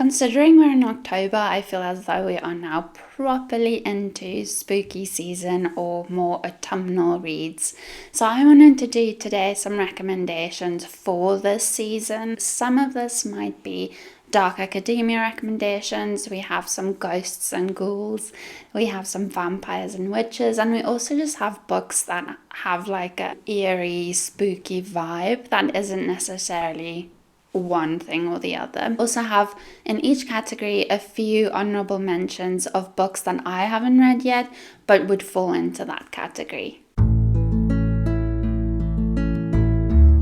Considering we're in October, I feel as though we are now properly into spooky season or more autumnal reads. So I wanted to do today some recommendations for this season. Some of this might be dark academia recommendations. We have some ghosts and ghouls. We have some vampires and witches. And we also just have books that have like a eerie, spooky vibe that isn't necessarily one thing or the other. Also have in each category a few honorable mentions of books that I haven't read yet but would fall into that category.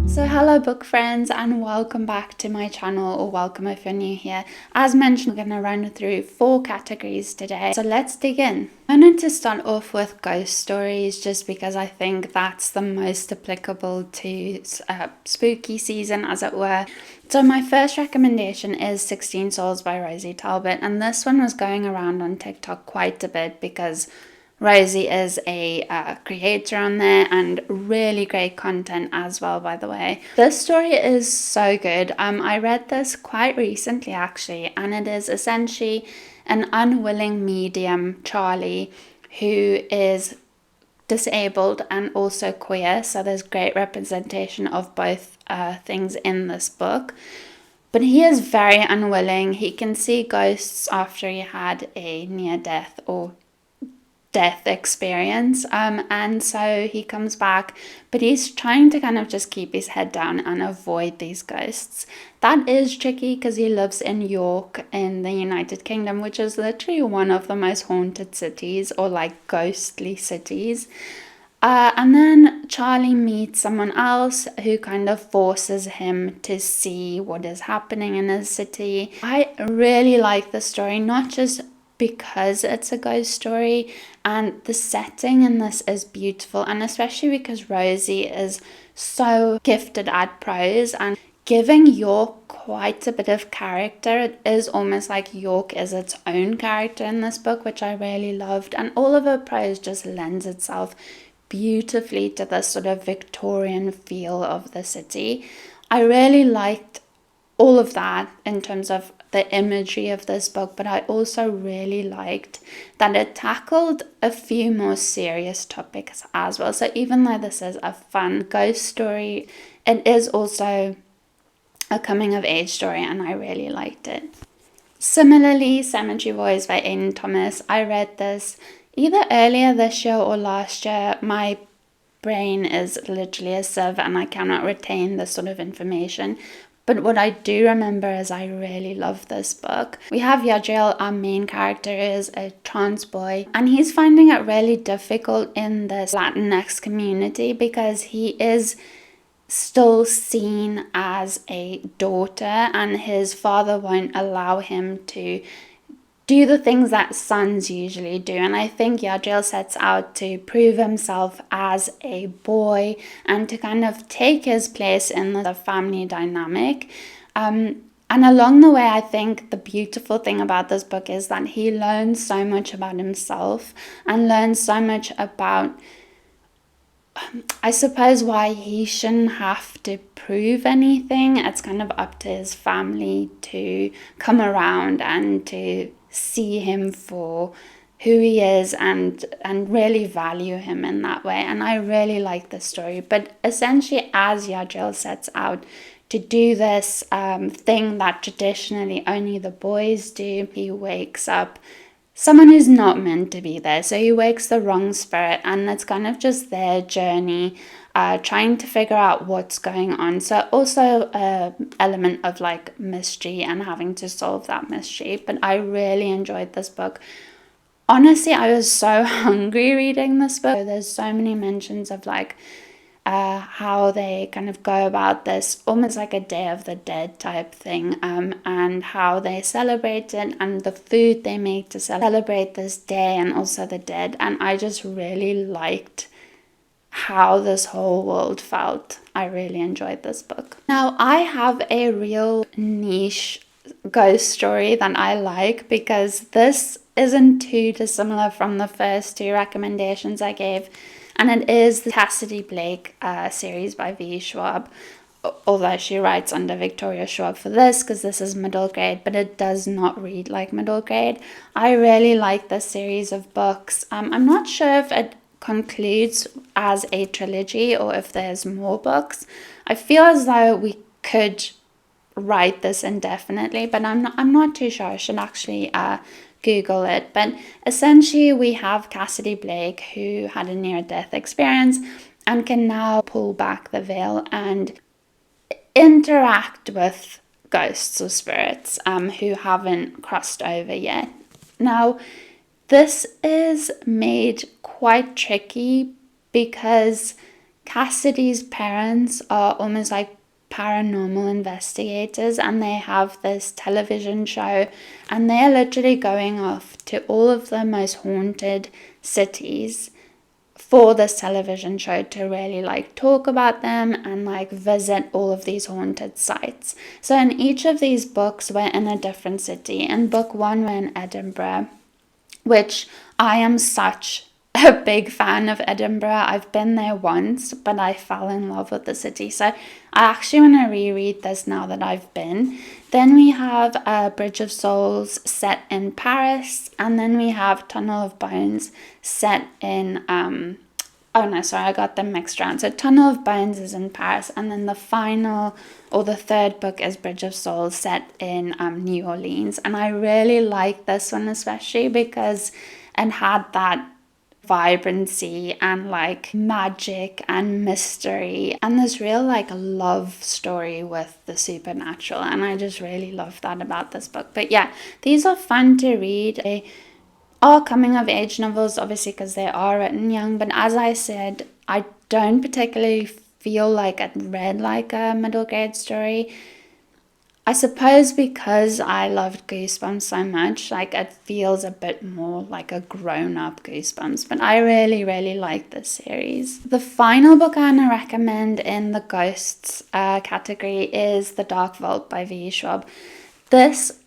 So hello book friends and welcome back to my channel, or welcome if you're new here. As mentioned, we're going to run through 4 categories today, so let's dig in. I wanted to start off with ghost stories just because I think that's the most applicable to spooky season, as it were. So my first recommendation is 16 Souls by Rosie Talbot, and this one was going around on TikTok quite a bit because Rosie is a creator on there and really great content as well, by the way. This story is so good. I read this quite recently actually, and it is essentially an unwilling medium, Charlie, who is disabled and also queer, so there's great representation of both things in this book. But he is very unwilling. He can see ghosts after he had a near-death or death experience, and so he comes back, but he's trying to kind of just keep his head down and avoid these ghosts. That is tricky because he lives in York in the United Kingdom, which is literally one of the most haunted cities, or like ghostly cities. And then Charlie meets someone else who kind of forces him to see what is happening in his city. I really like the story, not just because it's a ghost story, and the setting in this is beautiful, and especially because Rosie is so gifted at prose and giving York quite a bit of character. It is almost like York is its own character in this book, which I really loved, and all of her prose just lends itself beautifully to this sort of Victorian feel of the city. I really liked all of that in terms of the imagery of this book, but I also really liked that it tackled a few more serious topics as well. So even though this is a fun ghost story, it is also a coming of age story, and I really liked it. Similarly, Cemetery Boys by Aiden Thomas. I read this either earlier this year or last year. My brain is literally a sieve and I cannot retain this sort of information. But what I do remember is I really love this book. We have Yadriel, our main character, is a trans boy, and he's finding it really difficult in this Latinx community because he is still seen as a daughter, and his father won't allow him to do the things that sons usually do. And I think Yadriel sets out to prove himself as a boy and to kind of take his place in the family dynamic. And along the way, I think the beautiful thing about this book is that he learns so much about himself and learns so much about, I suppose, why he shouldn't have to prove anything. It's kind of up to his family to come around and to see him for who he is and really value him in that way. And I really like this story. But essentially, as Yadriel sets out to do this thing that traditionally only the boys do, he wakes up someone who's not meant to be there. So he wakes the wrong spirit, and it's kind of just their journey trying to figure out what's going on. So also an element of like mystery and having to solve that mystery. But I really enjoyed this book. Honestly, I was so hungry reading this book. There's so many mentions of like how they kind of go about this almost like a Day of the Dead type thing, and how they celebrate it and the food they make to celebrate this day and also the dead. And I just really liked how this whole world felt. I really enjoyed this book. Now, I have a real niche ghost story that I like because this isn't too dissimilar from the first 2 recommendations I gave, and it is the Cassidy Blake series by V. Schwab. although she writes under Victoria Schwab for this, because this is middle grade, but it does not read like middle grade. I really like this series of books. I'm not sure if it concludes as a trilogy or if there's more books. I feel as though we could write this indefinitely, but I'm not too sure. I should actually Google it. But essentially we have Cassidy Blake, who had a near-death experience and can now pull back the veil and interact with ghosts or spirits who haven't crossed over yet. Now, this is made quite tricky because Cassidy's parents are almost like paranormal investigators, and they have this television show, and they're literally going off to all of the most haunted cities for this television show to really like talk about them and like visit all of these haunted sites. So in each of these books, we're in a different city. In book 1, we're in Edinburgh, which I am such a big fan of Edinburgh. I've been there once, but I fell in love with the city. So I actually want to reread this now that I've been. Then we have Bridge of Souls set in Paris, and then we have Tunnel of Bones set in oh no, sorry, I got them mixed around. So Tunnel of Bones is in Paris, and then the final, or the third book, is Bridge of Souls set in New Orleans. And I really like this one especially because it had that vibrancy and like magic and mystery and this real like love story with the supernatural, and I just really love that about this book. But yeah, these are fun to read. They are coming of age novels, obviously, because they are written young, but as I said, I don't particularly feel like it read like a middle grade story. I suppose because I loved Goosebumps so much, like it feels a bit more like a grown-up Goosebumps, but I really, really like this series. The final book I'm going to recommend in the ghosts category is The Dark Vault by V. Schwab. This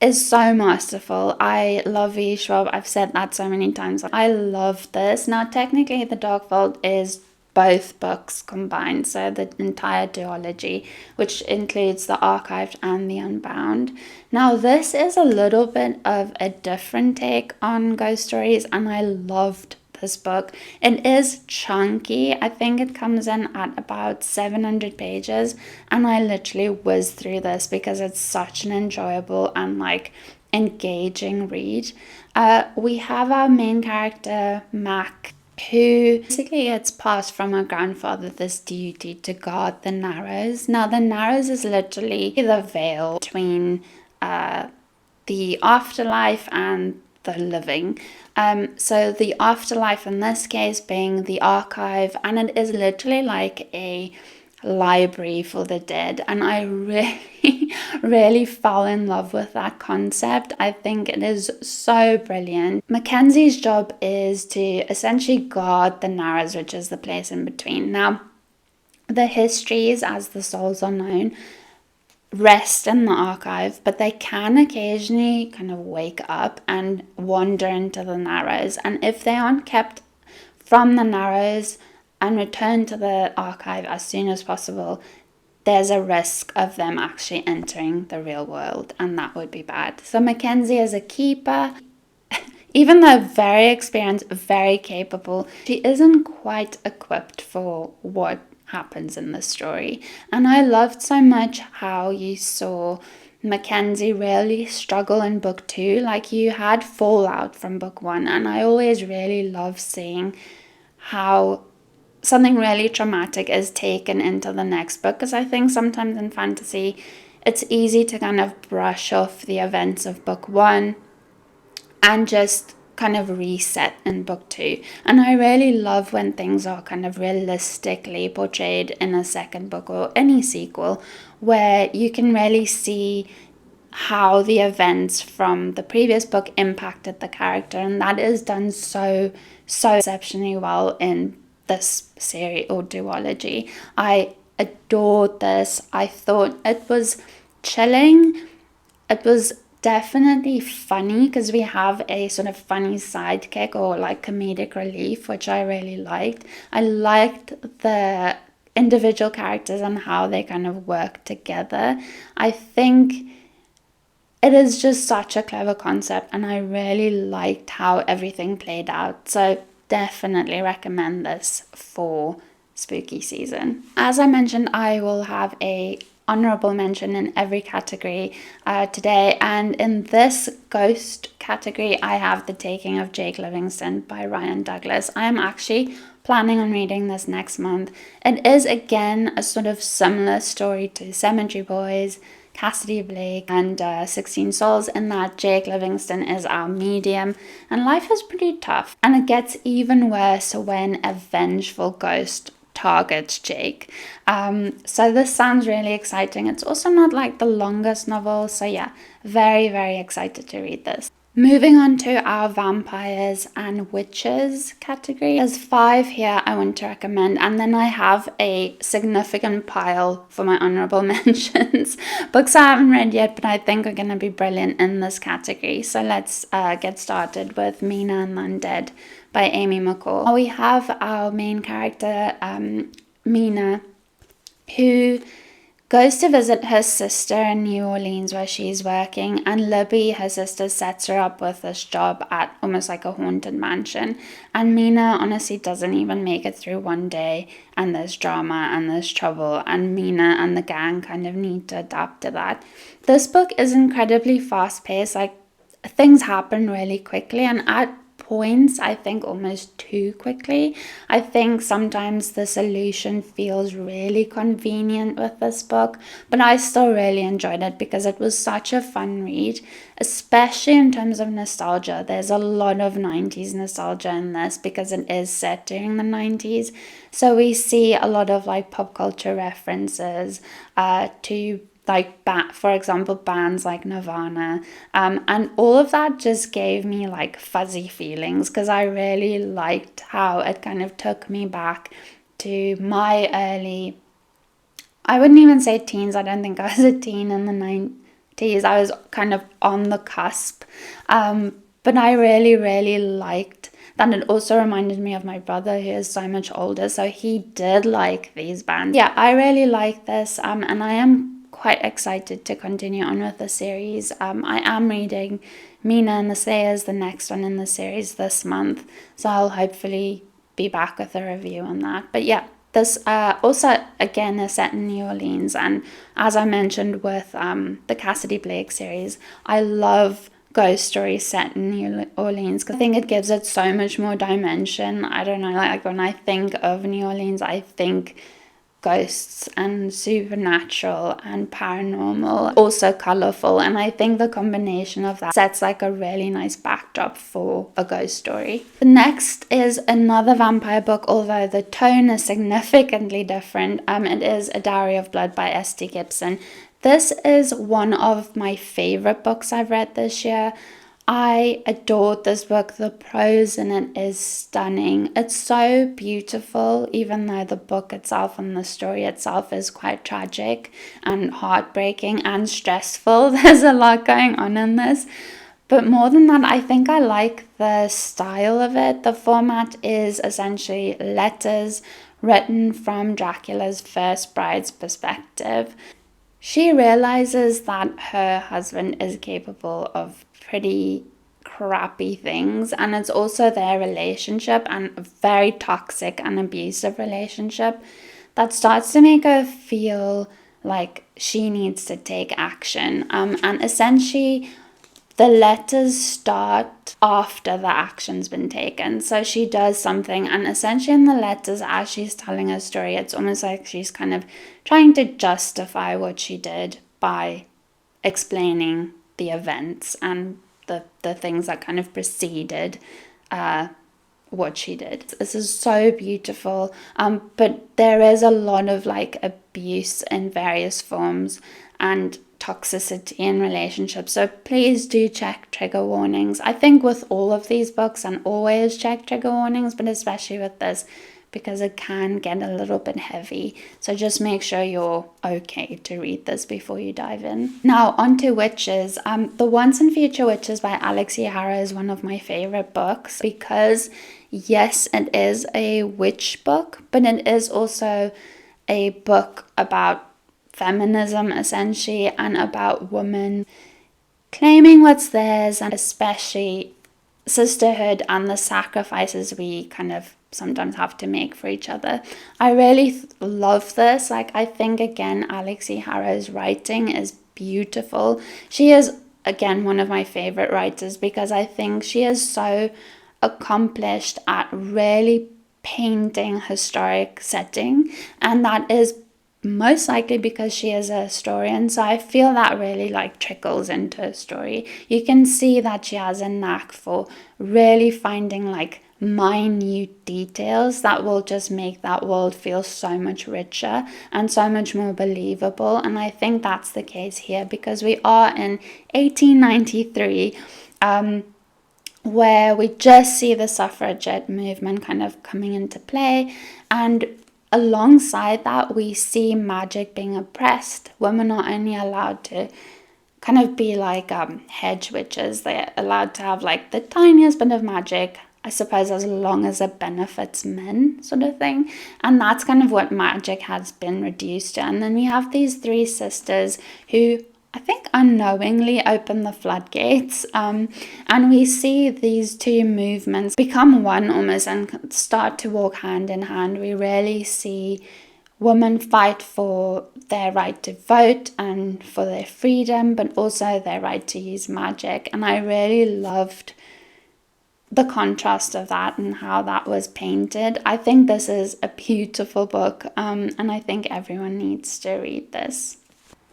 is so masterful. I love V. Schwab. I've said that so many times. I love this. Now, technically, The Dark Vault is both books combined, so the entire duology, which includes the archived and the unbound. Now this is a little bit of a different take on ghost stories, and I loved this book. It is chunky. I think it comes in at about 700 pages, and I literally whizzed through this because it's such an enjoyable and like engaging read. We have our main character Mac, who basically gets passed from her grandfather this duty to guard the Narrows. Now the Narrows is literally the veil between the afterlife and the living. So the afterlife in this case being the archive, and it is literally like a library for the dead, and I really fell in love with that concept. I think it is so brilliant. Mackenzie's job is to essentially guard the Narrows, which is the place in between. Now the histories, as the souls are known, rest in the archive, but they can occasionally kind of wake up and wander into the Narrows, and if they aren't kept from the Narrows and return to the archive as soon as possible, there's a risk of them actually entering the real world, and that would be bad. So Mackenzie is a keeper. Even though very experienced, very capable, she isn't quite equipped for what happens in the story. And I loved so much how you saw Mackenzie really struggle in book 2. Like, you had fallout from book 1, and I always really love seeing how something really traumatic is taken into the next book, because I think sometimes in fantasy it's easy to kind of brush off the events of book 1 and just kind of reset in book 2. And I really love when things are kind of realistically portrayed in a second book or any sequel, where you can really see how the events from the previous book impacted the character, and that is done so exceptionally well in this series or duology. I adored this. I thought it was chilling. It was definitely funny because we have a sort of funny sidekick or like comedic relief, which I really liked. I liked the individual characters and how they kind of work together. I think it is just such a clever concept, and I really liked how everything played out. So definitely recommend this for spooky season. As I mentioned, I will have a honorable mention in every category today, and in this ghost category I have The Taking of Jake Livingstone by Ryan Douglas. I am actually planning on reading this next month. It is again a sort of similar story to Cemetery Boys, Cassidy Blake, and 16 Souls, in that Jake Livingstone is our medium and life is pretty tough, and it gets even worse when a vengeful ghost targets Jake. So this sounds really exciting. It's also not like the longest novel, so yeah, very, very excited to read this. Moving on to our vampires and witches category. There's 5 here I want to recommend, and then I have a significant pile for my honorable mentions. Books I haven't read yet, but I think are going to be brilliant in this category. So let's get started with Mina and Undead by Amy McCaw. We have our main character, Mina, who goes to visit her sister in New Orleans where she's working, and Libby, her sister, sets her up with this job at almost like a haunted mansion, and Mina honestly doesn't even make it through one day, and there's drama and there's trouble, and Mina and the gang kind of need to adapt to that. This book is incredibly fast-paced, like things happen really quickly, and at points I think almost too quickly. I think sometimes the solution feels really convenient with this book, but I still really enjoyed it because it was such a fun read, especially in terms of nostalgia. There's a lot of 90s nostalgia in this because it is set during the 90s, so we see a lot of like pop culture references to like, for example, bands like Nirvana, and all of that just gave me like fuzzy feelings because I really liked how it kind of took me back to my early, I wouldn't even say teens, I don't think I was a teen in the 90s, I was kind of on the cusp, but I really, really liked that. It also reminded me of my brother, who is so much older, so he did like these bands. Yeah, I really like this, and I am quite excited to continue on with the series. I am reading Mina and the Slayers, the next one in the series, this month, so I'll hopefully be back with a review on that. But yeah, this also again is set in New Orleans, and as I mentioned with the Cassidy Blake series, I love ghost stories set in New Orleans because I think it gives it so much more dimension. I don't know, like when I think of New Orleans, I think ghosts and supernatural and paranormal, also colorful, and I think the combination of that sets like a really nice backdrop for a ghost story. The next is another vampire book, although the tone is significantly different. It is A Dowry of Blood by S.T. Gibson. This is one of my favorite books I've read this year. I adored this book. The prose in it is stunning. It's so beautiful, even though the book itself and the story itself is quite tragic and heartbreaking and stressful. There's a lot going on in this. But more than that, I think I like the style of it. The format is essentially letters written from Dracula's first bride's perspective. She realizes that her husband is capable of pretty crappy things, and it's also their relationship, and a very toxic and abusive relationship, that starts to make her feel like she needs to take action. And essentially the letters start after the action's been taken. So she does something, and essentially in the letters, as she's telling her story, it's almost like she's kind of trying to justify what she did by explaining the events and the things that kind of preceded what she did. This is so beautiful, but there is a lot of like abuse in various forms and toxicity in relationships, so please do check trigger warnings. I think with all of these books, and always check trigger warnings, but especially with this, because it can get a little bit heavy, so just make sure you're okay to read this before you dive in. Now on to witches. The Once and Future Witches by Alix Harrow is one of my favorite books because yes, it is a witch book, but it is also a book about feminism essentially, and about women claiming what's theirs, and especially sisterhood and the sacrifices we kind of sometimes have to make for each other. I really love this. Like, I think again, Alix Harrow's writing is beautiful. She is again one of my favorite writers because I think she is so accomplished at really painting historic setting, and that is most likely because she is a historian, so I feel that really like trickles into her story. You can see that she has a knack for really finding like minute details that will just make that world feel so much richer and so much more believable, and I think that's the case here because we are in 1893, where we just see the suffragette movement kind of coming into play, and alongside that we see magic being oppressed. Women are only allowed to kind of be like hedge witches. They're allowed to have like the tiniest bit of magic, I suppose, as long as it benefits men, sort of thing. And that's kind of what magic has been reduced to. And then we have these three sisters who I think unknowingly open the floodgates, and we see these two movements become one almost and start to walk hand in hand. We really see women fight for their right to vote and for their freedom, but also their right to use magic, and I really loved the contrast of that and how that was painted. I think this is a beautiful book, and I think everyone needs to read this.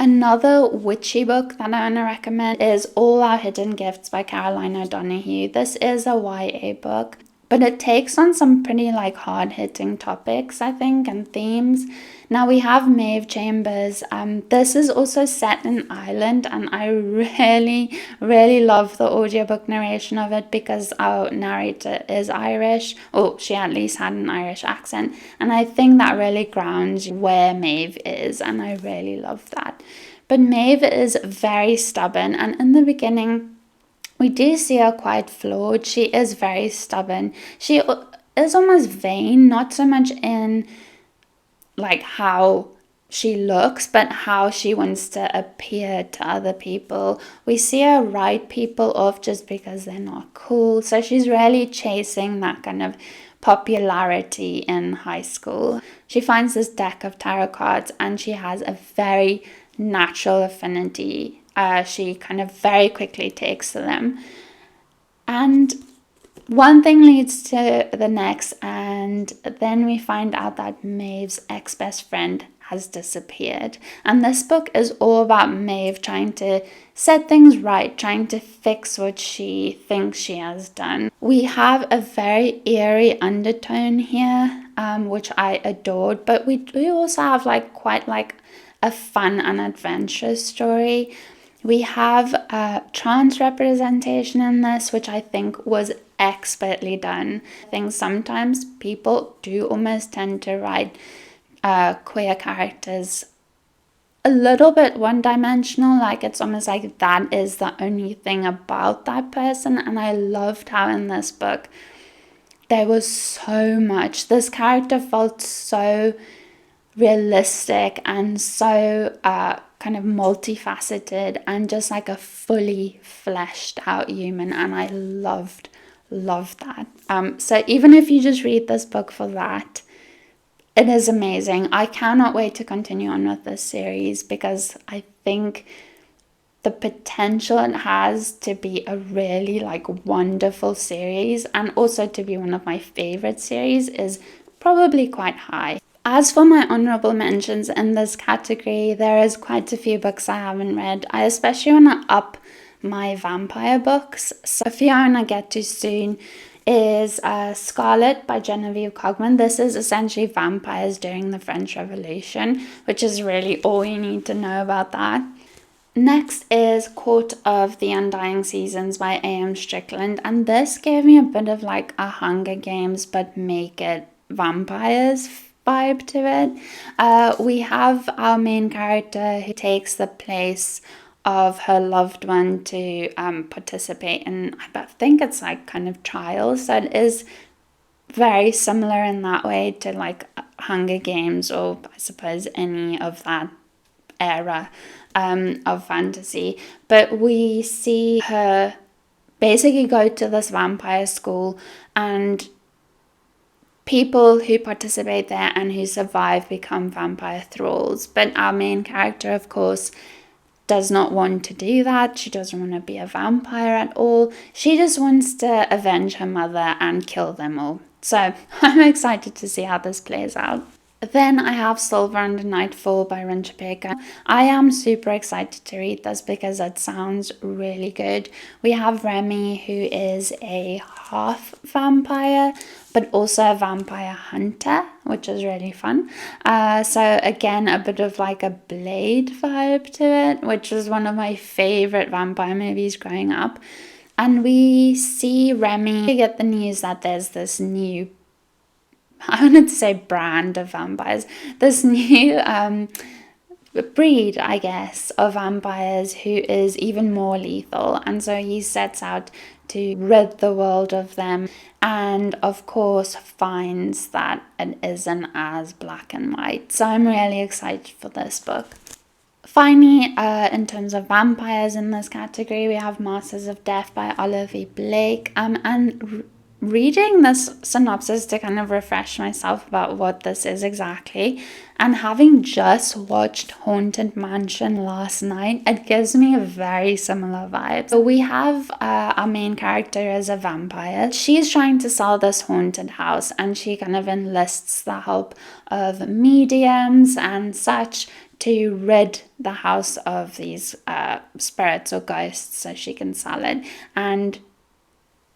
Another witchy book that I want to recommend is All Our Hidden Gifts by Caroline O'Donoghue. This is a YA book, but it takes on some pretty like hard-hitting topics, I think, and themes. Now we have Maeve Chambers. This is also set in Ireland, and I really love the audiobook narration of it because our narrator is Irish, or she at least had an Irish accent, and I think that really grounds where Maeve is, and I really love that. But Maeve is very stubborn, and in the beginning we do see her quite flawed. She is very stubborn. She is almost vain, not so much in like how she looks, but how she wants to appear to other people. We see her write people off just because they're not cool. So she's really chasing that kind of popularity in high school. She finds this deck of tarot cards and she has a very natural affinity. She kind of very quickly takes to them. And one thing leads to the next, and then we find out that Maeve's ex-best friend has disappeared. And this book is all about Maeve trying to set things right, trying to fix what she thinks she has done. We have a very eerie undertone here, which I adored, but we do also have like quite like a fun and adventurous story. We have trans representation in this, which I think was expertly done. I think sometimes people do almost tend to write queer characters a little bit one-dimensional, like it's almost like that is the only thing about that person, and I loved how in this book there was so much. This character felt so realistic and so kind of multifaceted and just like a fully fleshed out human, and I loved that. So even if you just read this book for that, it is amazing. I cannot wait to continue on with this series because I think the potential it has to be a really like wonderful series, and also to be one of my favorite series is probably quite high. As for my honorable mentions in this category, there is quite a few books I haven't read. I especially want to up my vampire books. So a few I want to get to soon is Scarlett by Genevieve Cogman. This is essentially vampires during the French Revolution, which is really all you need to know about that. Next is Court of the Undying Seasons by A.M. Strickland, and this gave me a bit of like a Hunger Games but make it vampires vibe to it. We have our main character who takes the place of her loved one to participate in, I think it's like kind of trials, so it is very similar in that way to like Hunger Games, or I suppose any of that era of fantasy. But we see her basically go to this vampire school, and people who participate there and who survive become vampire thralls. But our main character, of course, does not want to do that. She doesn't want to be a vampire at all. She just wants to avenge her mother and kill them all. So I'm excited to see how this plays out. Then I have Silver Under Nightfall by Chupeco. I am super excited to read this because it sounds really good. We have Remy, who is a half vampire, but also a vampire hunter, which is really fun. So again, a bit of like a Blade vibe to it, which is one of my favorite vampire movies growing up. And we see Remy, we get the news that there's this new, I wanted to say brand of vampires, this new breed, I guess, of vampires who is even more lethal. And so he sets out to rid the world of them, and of course finds that it isn't as black and white. So I'm really excited for this book. Finally, in terms of vampires in this category, we have Masters of Death by Olivie Blake. And reading this synopsis to kind of refresh myself about what this is exactly, and having just watched Haunted Mansion last night, it gives me a very similar vibe. So we have our main character as a vampire. She's trying to sell this haunted house, and she kind of enlists the help of mediums and such to rid the house of these spirits or ghosts so she can sell it. And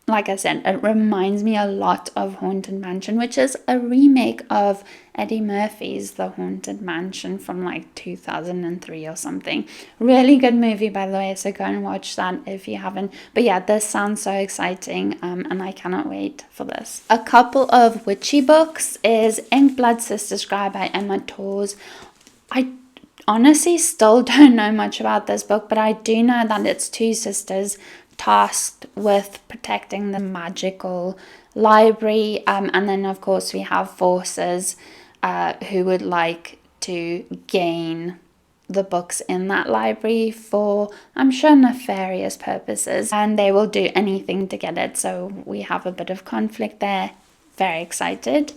like I said, it reminds me a lot of Haunted Mansion, which is a remake of Eddie Murphy's The Haunted Mansion from like 2003 or something. Really good movie, by the way, so go and watch that if you haven't. But yeah, this sounds so exciting, and I cannot wait for this. A couple of witchy books is Inkblood Sister Scribe by Emma Torz. I honestly still don't know much about this book, but I do know that it's two sisters tasked with protecting the magical library, and then of course we have forces who would like to gain the books in that library for, I'm sure, nefarious purposes, and they will do anything to get it. So we have a bit of conflict there. Very excited.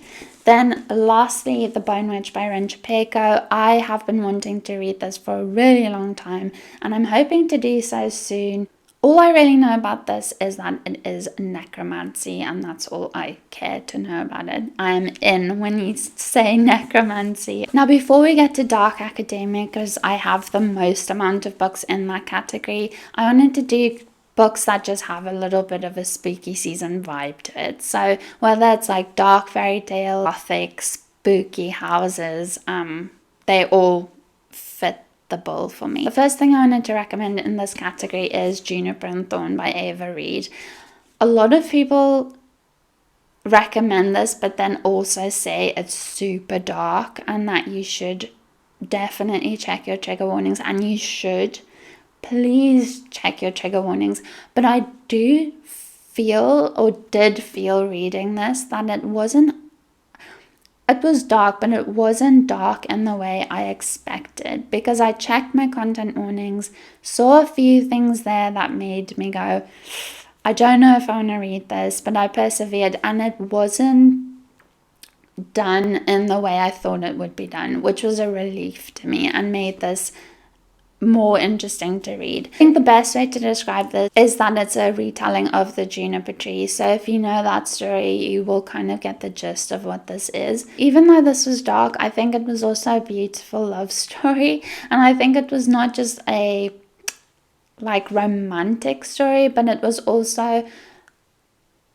Then lastly, The Bone Witch by Chupeco. I have been wanting to read this for a really long time, and I'm hoping to do so soon. All I really know about this is that it is necromancy, and that's all I care to know about it. I'm in when you say necromancy. Now, before we get to dark academia, because I have the most amount of books in that category, I wanted to do books that just have a little bit of a spooky season vibe to it. So whether it's like dark fairy tale, gothic, spooky houses, they all fit the bill for me. The first thing I wanted to recommend in this category is Juniper and Thorn by Ava Reid. A lot of people recommend this, but then also say it's super dark and that you should definitely check your trigger warnings, and you should. Please check your trigger warnings. But I do feel, or did feel reading this, that it was dark, but it wasn't dark in the way I expected, because I checked my content warnings, saw a few things there that made me go, I don't know if I want to read this, but I persevered, and it wasn't done in the way I thought it would be done, which was a relief to me and made this more interesting to read. I think the best way to describe this is that it's a retelling of the Juniper tree. So if you know that story, you will kind of get the gist of what this is. Even though this was dark, I think it was also a beautiful love story, and I think it was not just a like romantic story, but it was also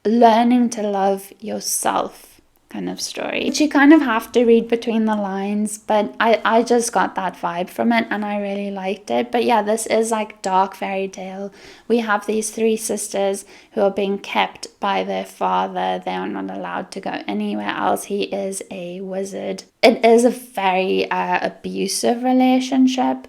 learning to love yourself kind of story, which you kind of have to read between the lines, but I just got that vibe from it and I really liked it. But yeah, this is like dark fairy tale. We have these three sisters who are being kept by their father. They are not allowed to go anywhere else. He is a wizard. It is a very abusive relationship,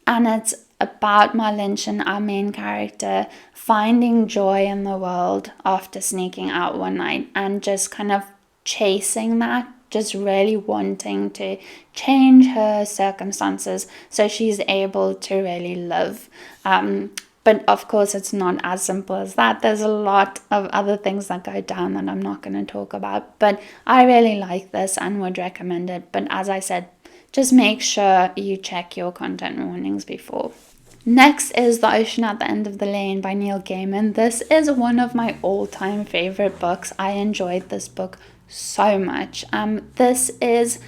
and it's about Marlinchin, our main character, finding joy in the world after sneaking out one night and just kind of chasing that just really wanting to change her circumstances so she's able to really live. But of course, it's not as simple as that. There's a lot of other things that go down that I'm not going to talk about. But I really like this and would recommend it. But as I said, just make sure you check your content warnings before. Next is The Ocean at the End of the Lane by Neil Gaiman. This is one of my all-time favorite books. I enjoyed this book so much. This is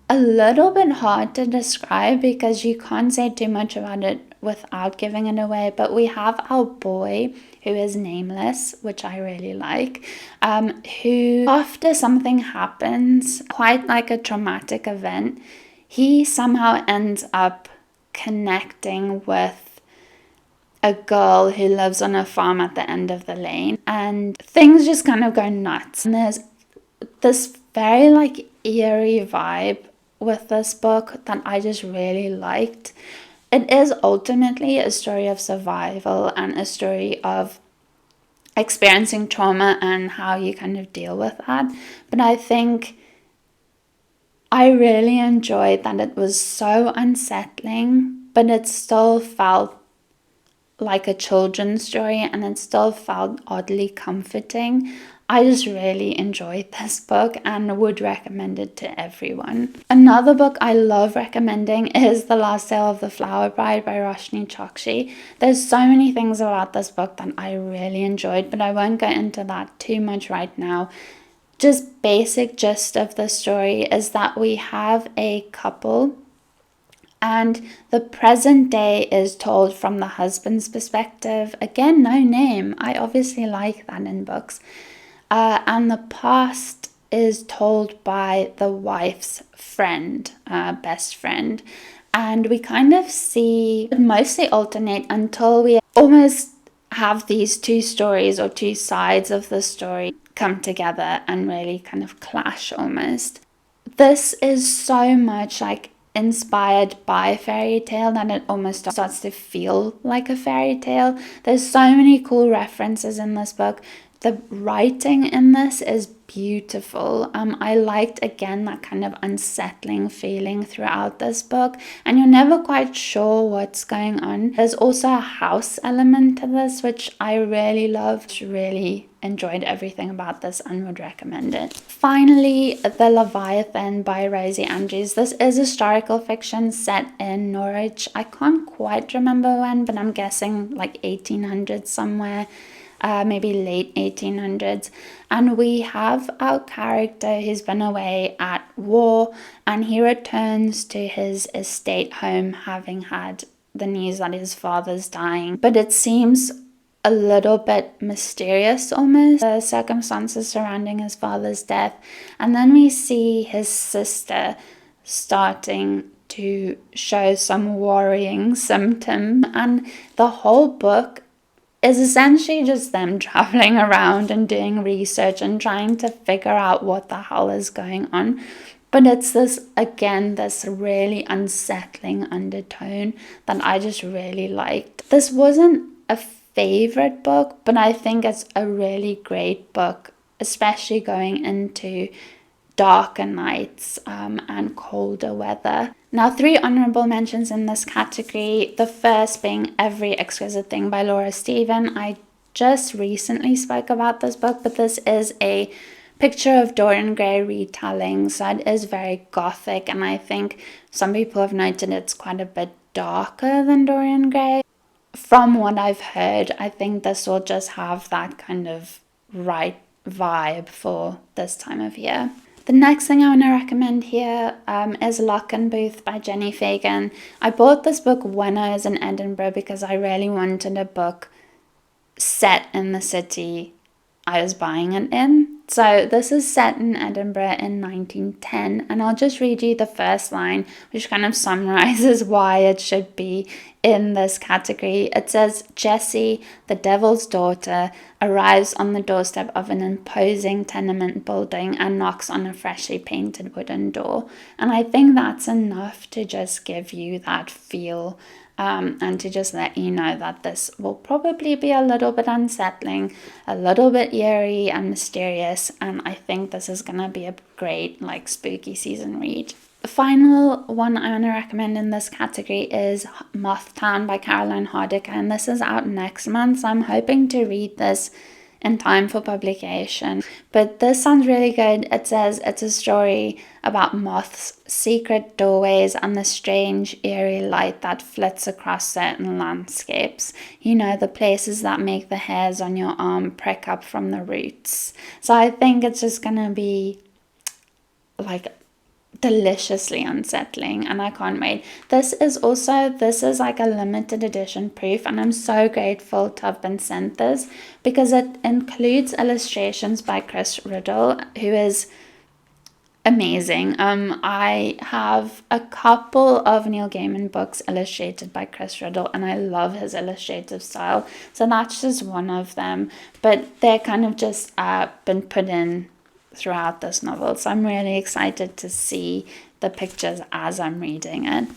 a little bit hard to describe because you can't say too much about it without giving it away, but we have our boy who is nameless, which I really like, who after something happens, quite like a traumatic event, he somehow ends up connecting with a girl who lives on a farm at the end of the lane, and things just kind of go nuts. And there's this very like eerie vibe with this book that I just really liked. It is ultimately a story of survival and a story of experiencing trauma and how you kind of deal with that. But I think I really enjoyed that it was so unsettling, but it still felt like a children's story and it still felt oddly comforting. I just really enjoyed this book and would recommend it to everyone. Another book I love recommending is The Last Tale of the Flower Bride by Roshani Chokshi. There's so many things about this book that I really enjoyed, but I won't go into that too much right now. Just basic gist of the story is that we have a couple and the present day is told from the husband's perspective. Again, no name. I obviously like that in books. And the past is told by the wife's friend, best friend. And we kind of see mostly alternate until we almost have these two stories or two sides of the story come together and really kind of clash almost. This is so much like inspired by fairy tale that it almost starts to feel like a fairy tale. There's so many cool references in this book. The writing in this is beautiful. I liked again that kind of unsettling feeling throughout this book, and you're never quite sure what's going on. There's also a house element to this, which I really loved. Really enjoyed everything about this and would recommend it. Finally, The Leviathan by Rosie Andrews. This is historical fiction set in Norwich. I can't quite remember when, but I'm guessing like 1800s somewhere. Maybe late 1800s, and we have our character who's been away at war and he returns to his estate home having had the news that his father's dying, but it seems a little bit mysterious almost, the circumstances surrounding his father's death. And then we see his sister starting to show some worrying symptom, and the whole book is essentially just them traveling around and doing research and trying to figure out what the hell is going on. But it's this, again, this really unsettling undertone that I just really liked. This wasn't a favorite book, but I think it's a really great book, especially going into darker nights and colder weather. Now, 3 honorable mentions in this category. The first being Every Exquisite Thing by Laura Stephen. I just recently spoke about this book, but this is a picture of Dorian Gray retelling, so it is very gothic, and I think some people have noted it's quite a bit darker than Dorian Gray. From what I've heard, I think this will just have that kind of right vibe for this time of year. The next thing I want to recommend here is Lock and Booth by Jenny Fagan. I bought this book when I was in Edinburgh because I really wanted a book set in the city I was buying it in. So this is set in Edinburgh in 1910, and I'll just read you the first line, which kind of summarizes why it should be in this category. It says, Jessie, the devil's daughter, arrives on the doorstep of an imposing tenement building and knocks on a freshly painted wooden door. And I think that's enough to just give you that feel and to just let you know that this will probably be a little bit unsettling, a little bit eerie and mysterious, and I think this is going to be a great like spooky season read. The final one I want to recommend in this category is Moth Town by Caroline Hardiker, and this is out next month, so I'm hoping to read this in time for publication. But this sounds really good. It says it's a story about moths, secret doorways, and the strange eerie light that flits across certain landscapes. You know, the places that make the hairs on your arm prick up from the roots. So I think it's just gonna be like deliciously unsettling, and I can't wait. This is like a limited edition proof, and I'm so grateful to have been sent this because it includes illustrations by Chris Riddle, who is amazing. I have a couple of Neil Gaiman books illustrated by Chris Riddle, and I love his illustrative style, so that's just one of them, but they're kind of just been put in throughout this novel, so I'm really excited to see the pictures as I'm reading it.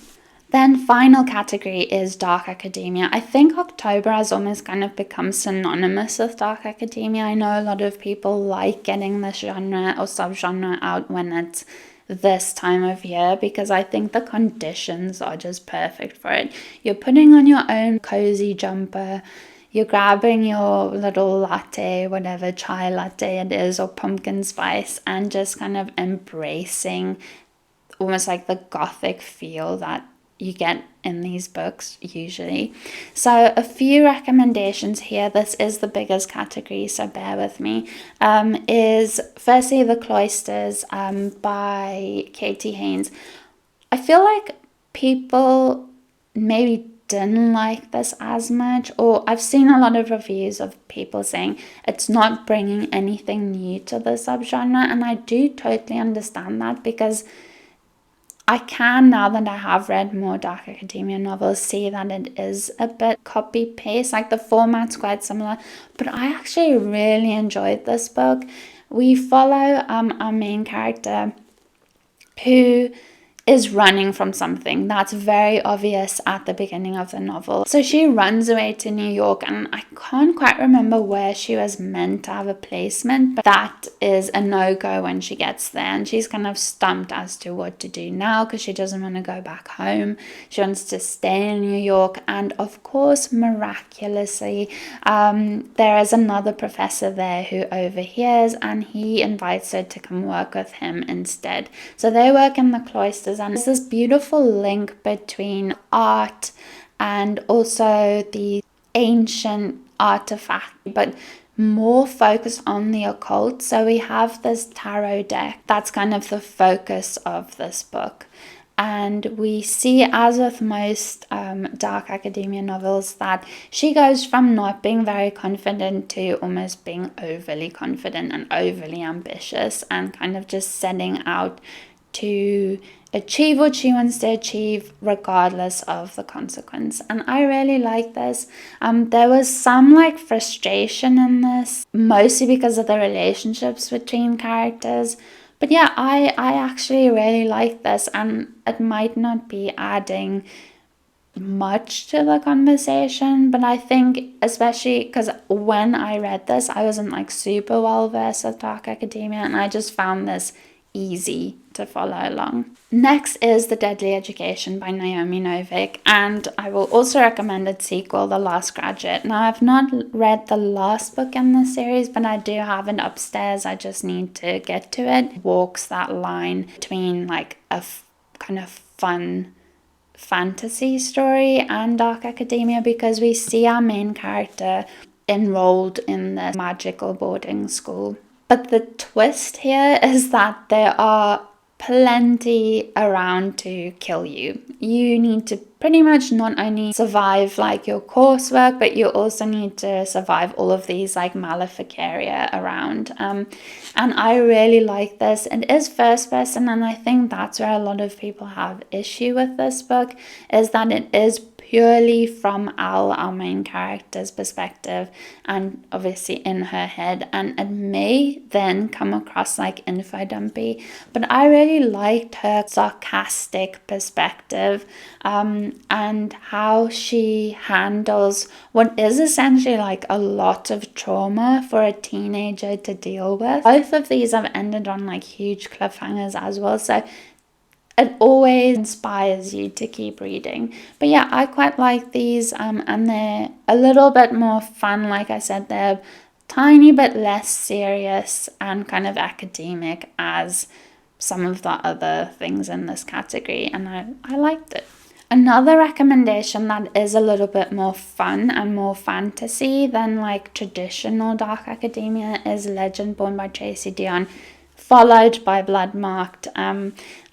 Then final category is Dark Academia. I think October has almost kind of become synonymous with Dark Academia. I know a lot of people like getting this genre or subgenre out when it's this time of year because I think the conditions are just perfect for it. You're putting on your own cozy jumper, you're grabbing your little latte, whatever chai latte it is, or pumpkin spice, and just kind of embracing almost like the gothic feel that you get in these books usually. So a few recommendations here. This is the biggest category, so bear with me. Is firstly The Cloisters by Katie Haynes. I feel like people maybe didn't like this as much, or I've seen a lot of reviews of people saying it's not bringing anything new to the subgenre, and I do totally understand that because I can, now that I have read more Dark Academia novels, see that it is a bit copy-paste, like the format's quite similar, but I actually really enjoyed this book. We follow our main character who is running from something that's very obvious at the beginning of the novel. So she runs away to New York, and I can't quite remember where she was meant to have a placement, but that is a no-go when she gets there, and she's kind of stumped as to what to do now because she doesn't want to go back home. She wants to stay in New York, and of course, miraculously, there is another professor there who overhears, and he invites her to come work with him instead. So they work in the cloisters, and there's this beautiful link between art and also the ancient artifact, but more focused on the occult. So we have this tarot deck that's kind of the focus of this book. And we see, as with most Dark Academia novels, that she goes from not being very confident to almost being overly confident and overly ambitious, and kind of just setting out to achieve what she wants to achieve regardless of the consequence. And I really like this. There was some like frustration in this, mostly because of the relationships between characters. But yeah, I actually really like this, and it might not be adding much to the conversation, but I think, especially because when I read this, I wasn't like super well versed with Dark Academia, and I just found this easy to follow along. Next is The Deadly Education by Naomi Novik, and I will also recommend its sequel, The Last Graduate. Now, I've not read the last book in this series, but I do have it upstairs. I just need to get to it. It walks that line between like a kind of fun fantasy story and Dark Academia, because we see our main character enrolled in the magical boarding school. But the twist here is that there are plenty around to kill you. You need to pretty much not only survive like your coursework, but you also need to survive all of these like maleficaria around. And I really like this. It is first person, and I think that's where a lot of people have issue with this book, is that it is purely from our main character's perspective, and obviously in her head, and it may then come across like info dumpy, but I really liked her sarcastic perspective, and how she handles what is essentially like a lot of trauma for a teenager to deal with. Both of these have ended on like huge cliffhangers as well, so it always inspires you to keep reading. But yeah, I quite like these, and they're a little bit more fun. Like I said, they're tiny bit less serious and kind of academic as some of the other things in this category, and I liked it. Another recommendation that is a little bit more fun and more fantasy than like traditional dark academia is Legend Born by Tracy Deonn, followed by Bloodmarked.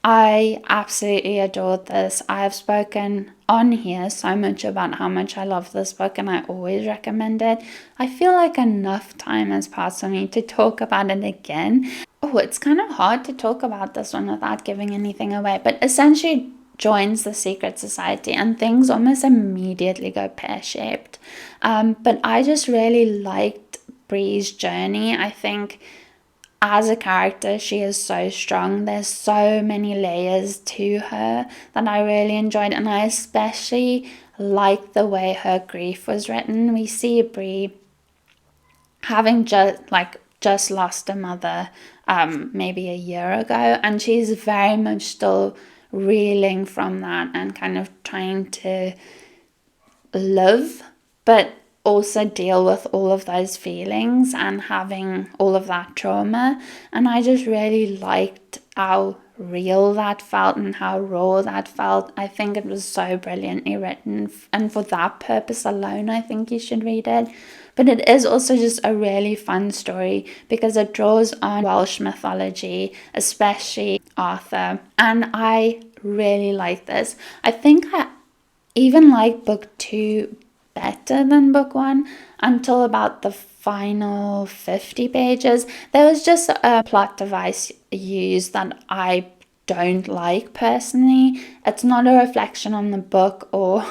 I absolutely adored this. I have spoken on here so much about how much I love this book, and I always recommend it. I feel like enough time has passed for me to talk about it again. Oh, it's kind of hard to talk about this one without giving anything away, but essentially joins the secret society and things almost immediately go pear-shaped. But I just really liked Bree's journey. I think as a character, she is so strong. There's so many layers to her that I really enjoyed, and I especially like the way her grief was written. We see Bree having just lost a mother maybe a year ago, and she's very much still reeling from that and kind of trying to live, but also deal with all of those feelings and having all of that trauma. And I just really liked how real that felt and how raw that felt. I think it was so brilliantly written, and for that purpose alone I think you should read it. But it is also just a really fun story because it draws on Welsh mythology, especially Arthur, and I really like this. I think I even like book 2 better than book 1 until about the final 50 pages. There was just a plot device used that I don't like personally. It's not a reflection on the book or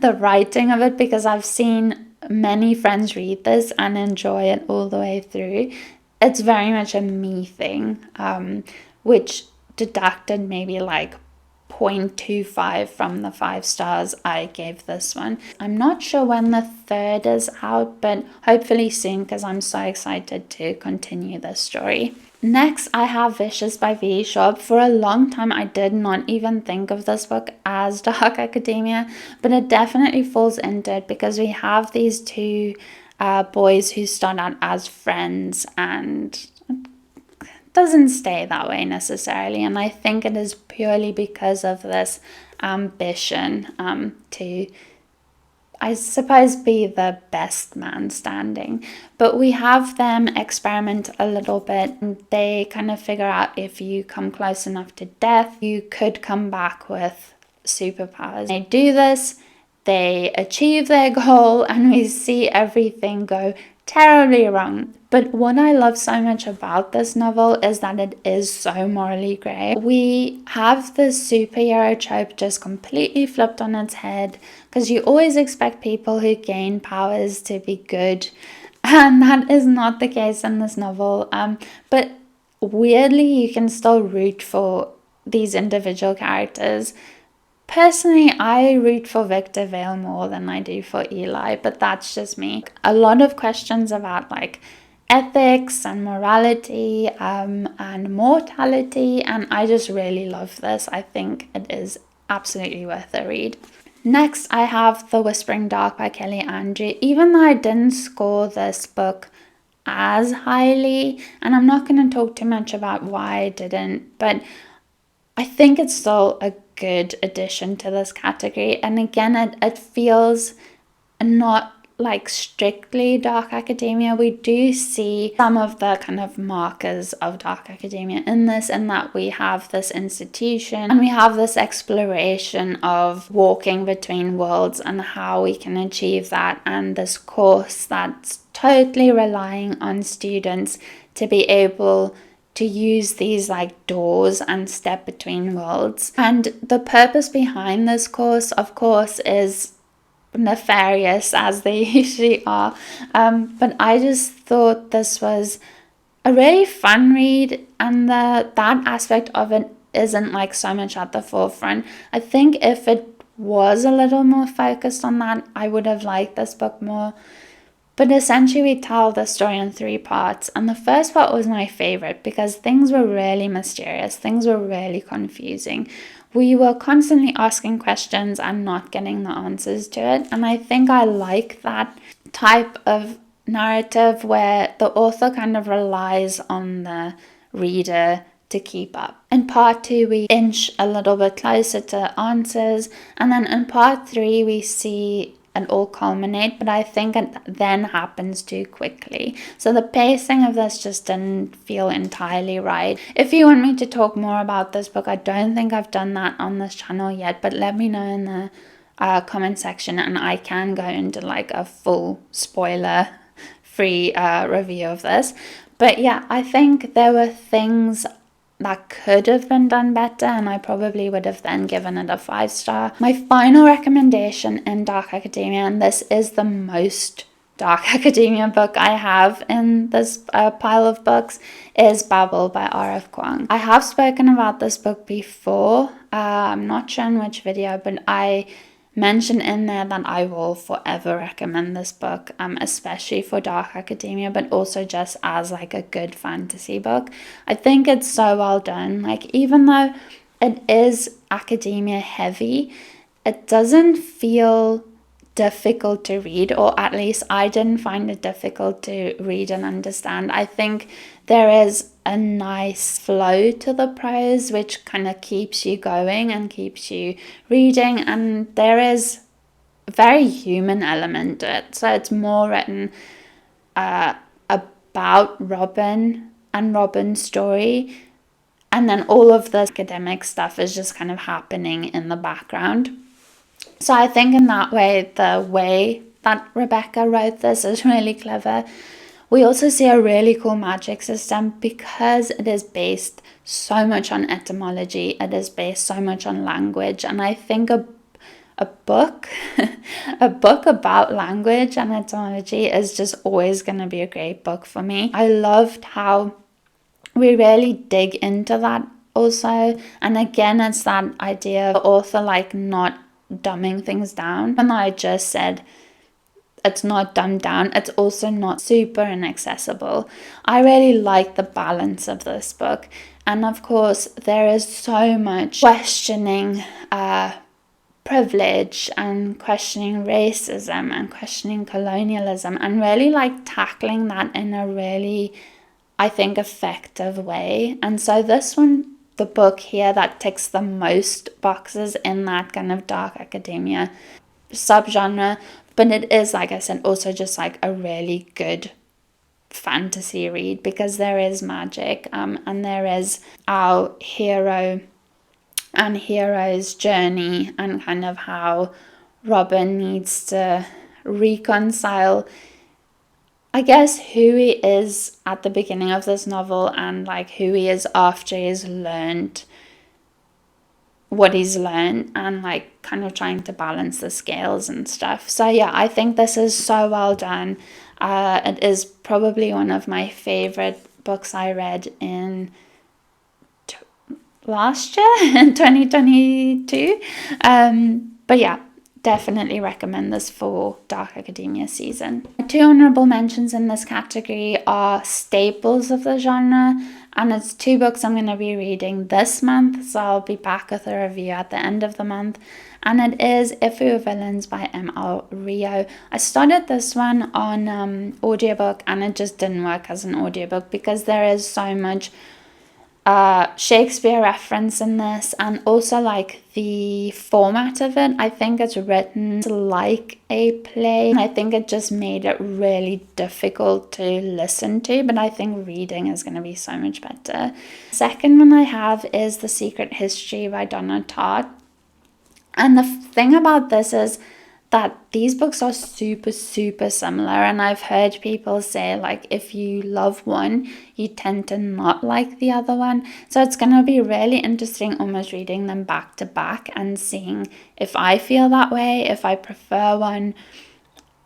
the writing of it, because I've seen many friends read this and enjoy it all the way through. It's very much a me thing, which deducted maybe like 0.25 from the 5 stars I gave this one. I'm not sure when the 3rd is out, but hopefully soon, because I'm so excited to continue this story. Next, I have Vicious by V. Schwab. For a long time, I did not even think of this book as dark academia, but it definitely falls into it because we have these two boys who start out as friends, and doesn't stay that way necessarily, and I think it is purely because of this ambition to, I suppose, be the best man standing. But we have them experiment a little bit, and they kind of figure out if you come close enough to death, you could come back with superpowers. They do this, they achieve their goal, and we see everything go terribly wrong. But what I love so much about this novel is that it is so morally grey. We have the superhero trope just completely flipped on its head, because you always expect people who gain powers to be good, and that is not the case in this novel. But weirdly, you can still root for these individual characters. Personally, I root for Victor Vale more than I do for Eli, but that's just me. A lot of questions about like ethics and morality and mortality, and I just really love this. I think it is absolutely worth a read. Next, I have The Whispering Dark by Kelly Andrew. Even though I didn't score this book as highly, and I'm not going to talk too much about why I didn't, but I think it's still a good addition to this category. And again, it feels not like strictly dark academia. We do see some of the kind of markers of dark academia in this, and that we have this institution and we have this exploration of walking between worlds and how we can achieve that, and this course that's totally relying on students to be able to use these like doors and step between worlds. And the purpose behind this course, of course, is nefarious as they usually are. But I just thought this was a really fun read, and that aspect of it isn't like so much at the forefront. I think if it was a little more focused on that, I would have liked this book more. But essentially we tell the story in 3 parts, and the first part was my favorite because things were really mysterious, things were really confusing. We were constantly asking questions and not getting the answers to it, and I think I like that type of narrative where the author kind of relies on the reader to keep up. In part 2 we inch a little bit closer to answers, and then in part 3 we see it all culminate, but I think it then happens too quickly. So the pacing of this just didn't feel entirely right. If you want me to talk more about this book, I don't think I've done that on this channel yet, but let me know in the comment section and I can go into like a full spoiler free review of this. But yeah, I think there were things that could have been done better, and I probably would have then given it a 5-star. My final recommendation in Dark Academia, and this is the most Dark Academia book I have in this pile of books, is Babel by RF Kuang. I have spoken about this book before, I'm not sure in which video, but I mention in there that I will forever recommend this book, especially for Dark Academia, but also just as like a good fantasy book. I think it's so well done. Like, even though it is academia heavy, it doesn't feel difficult to read, or at least I didn't find it difficult to read and understand. I think there is a nice flow to the prose which kind of keeps you going and keeps you reading, and there is a very human element to it. So it's more written about Robin and Robin's story, and then all of the academic stuff is just kind of happening in the background. So I think in that way, the way that Rebecca wrote this is really clever. We also see a really cool magic system because it is based so much on etymology. It is based so much on language. And I think a book, a book about language and etymology is just always going to be a great book for me. I loved how we really dig into that also. And again, it's that idea of the author like not dumbing things down. And I just said it's not dumbed down, it's also not super inaccessible. I really like the balance of this book, and of course there is so much questioning privilege and questioning racism and questioning colonialism, and really like tackling that in a really, I think, effective way. And so this one, the book here that ticks the most boxes in that kind of Dark Academia subgenre, but it is, like I said, also just like a really good fantasy read because there is magic, and there is our hero and hero's journey, and kind of how Robin needs to reconcile, I guess, who he is at the beginning of this novel and like who he is after he's learned what he's learned, and like kind of trying to balance the scales and stuff. So yeah, I think this is so well done. It is probably one of my favorite books I read in last year in 2022. But yeah, definitely recommend this for Dark Academia season. 2 honorable mentions in this category are staples of the genre, and it's 2 books I'm going to be reading this month, so I'll be back with a review at the end of the month. And it is If We Were Villains by M.L. Rio. I started this one on audiobook, and it just didn't work as an audiobook because there is so much Shakespeare reference in this, and also like the format of it. I think it's written like a play. I think it just made it really difficult to listen to, but I think reading is going to be so much better. Second one I have is The Secret History by Donna Tartt. And the thing about this is that these books are super similar, and I've heard people say like if you love one you tend to not like the other one. So it's gonna be really interesting almost reading them back to back and seeing if I feel that way, if I prefer one,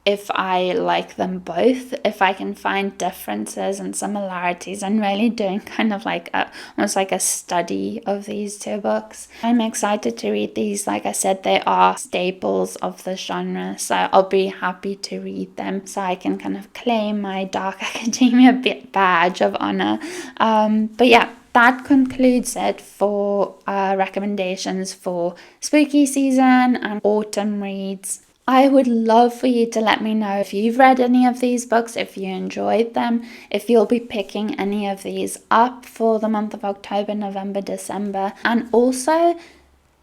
if I like them both, if I can find differences and similarities, and really doing kind of like almost like a study of these two books. I'm excited to read these. Like I said, they are staples of the genre, so I'll be happy to read them so I can kind of claim my Dark Academia badge of honor. But yeah, that concludes it for recommendations for spooky season and autumn reads. I would love for you to let me know if you've read any of these books, if you enjoyed them, if you'll be picking any of these up for the month of October, November, December, and also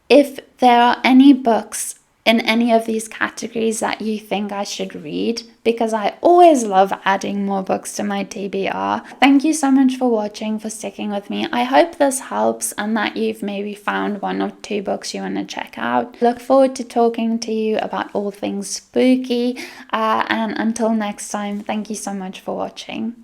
if there are any books in any of these categories that you think I should read, because I always love adding more books to my TBR. Thank you so much for watching, for sticking with me. I hope this helps and that you've maybe found one or two books you want to check out. Look forward to talking to you about all things spooky, and until next time, thank you so much for watching.